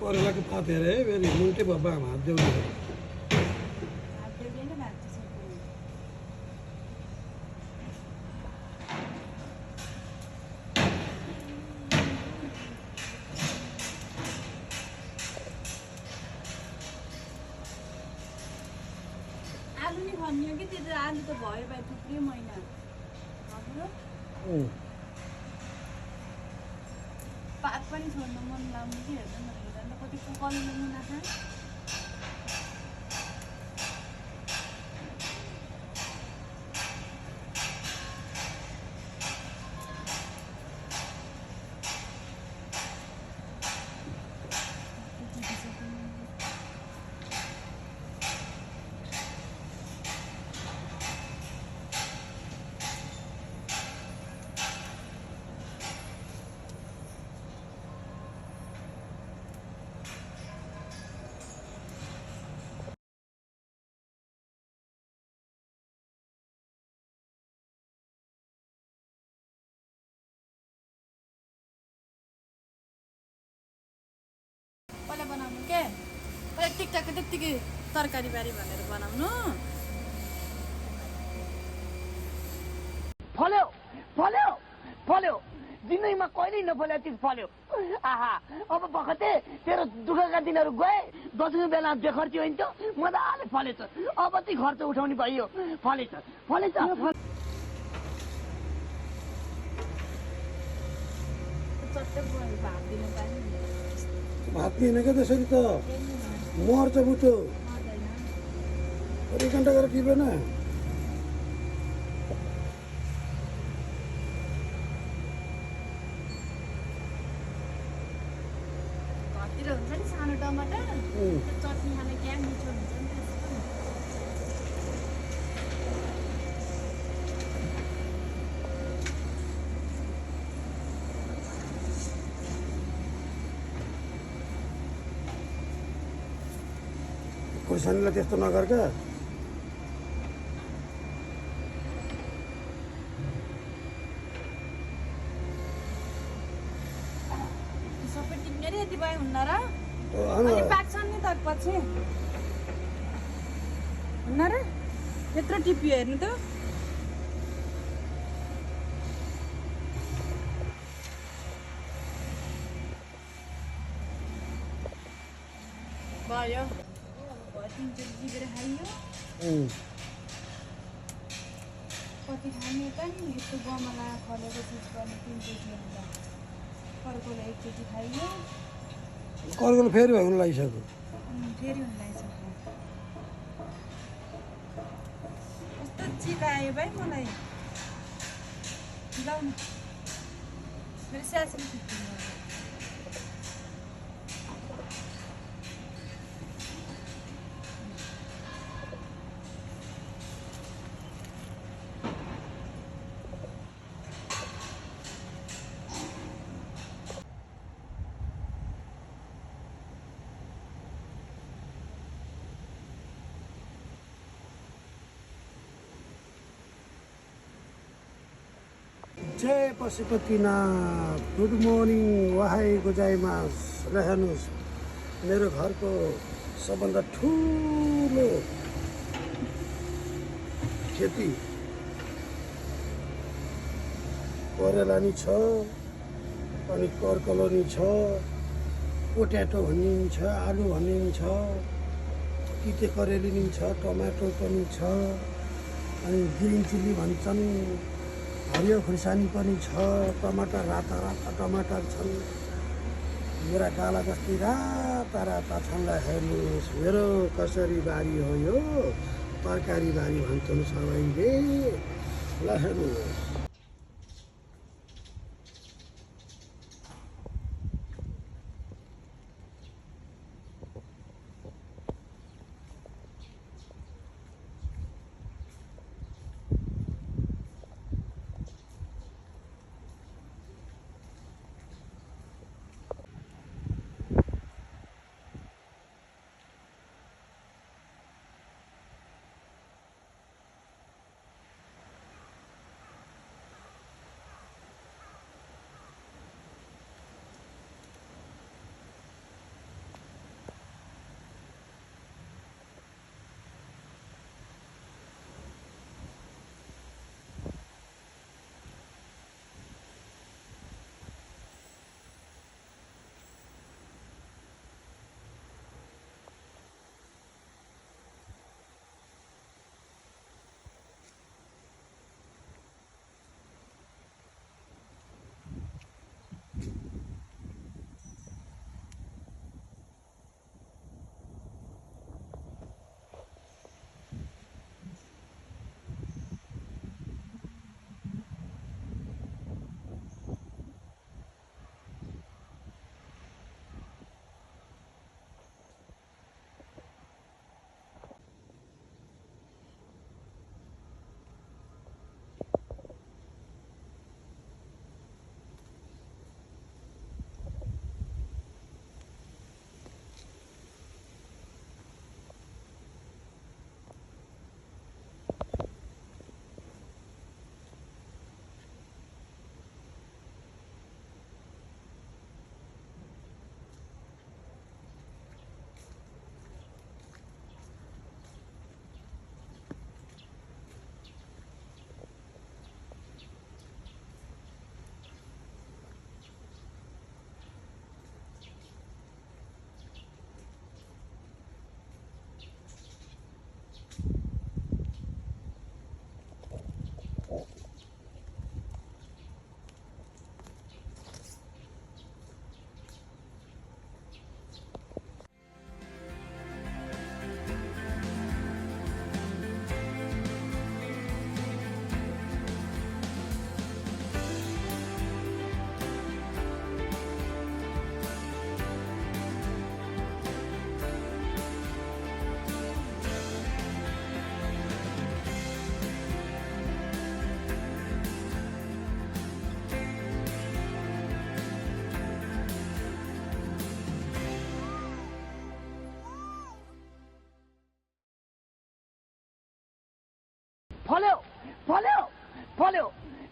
करेलाको पात हेरे फेरि मुन्टे बाबा हात देउले आलु नि खनियो कि त्यो आलु त भयो भाइ थुप्रै महिना पात पनि छोड्न मन लाग्नु कि हेर्नु न हेर्दा कति कुकल्नु मुना खा पहिला बनाउनु के पहिला टिकटाक त्यत्तिकै तरकारी बारी भनेर बनाउनु फल्यो फल्यो फल्यो जिन्दगीमा कहिल्यै नफल्यो चिज फल्यो आहा अब बखते तेरो दुःखका दिनहरू गए दसैँको बेला बेखर्ची होइन्थ्यो मजाले फलेछ अब ती खर्च उठाउने भइयो फलेछ फलेछ चट्टै भात दिनु पानी भात दिएन क्या त्यसरी त मर्छ बुटो एक घन्टा गरेर टिपेन घरतिर हुन्छ नि सानो टमाटर चटनी खाने क्या मिठो हुन्छ नि खुर्सानीलाई त्यस्तो नगर क्या सबै टिप्ने रे यति भयो हुन्न र अनि अनि पाक्छ नि त पछि हुन्न र त्यत्रो टिप्यो हेर्नु त भयो तिनचोटि टिपेर खाइयो कति खाने त नि यस्तो गमला फलेको चिज गर्ने तिनचोटि अन्त अर्कोले एकचोटि खाइयो कर्कोले फेरि हुन लागिसक्यो फेरि हुन लागिसक्यो कस्तो चित आयो भाइ मलाई लाउ न मेरो स्यासरी खिच्नु जय पशुपतिनाथ गुड मर्निङ वहाईको जयमास रहनुहोस् मेरो घरको सबभन्दा ठुलो खेती करेला नि छ अनि कर्कलो नि छ पोट्याटो भन्ने नि छ आलु भन्ने नि छ तिते करेली नि छ टमाटो पनि छ अनि ग्रिन चिल्ली भन्छन् हरियो खुर्सानी पनि छ टमाटर राता राता टमाटर छन् मेरा गाला जस्तै राता राता छन् हेर्नुहोस् मेरो कसरी बारी हो यो तरकारी बारी भन्छन् सबैले ल हेर्नुहोस् फल्यो फल्यो फल्यो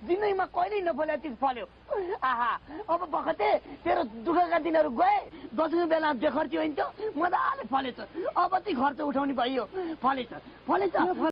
जिन्दगीमा कहिल्यै नफल्या चिज फल्यो आहा अब बखते तेरो दुःखका दिनहरू गए दसैँको बेला बेखर्ची होइन्थ्यो मजाले फलेछ अब चाहिँ खर्च उठाउने भइयो फलेछ फलेछ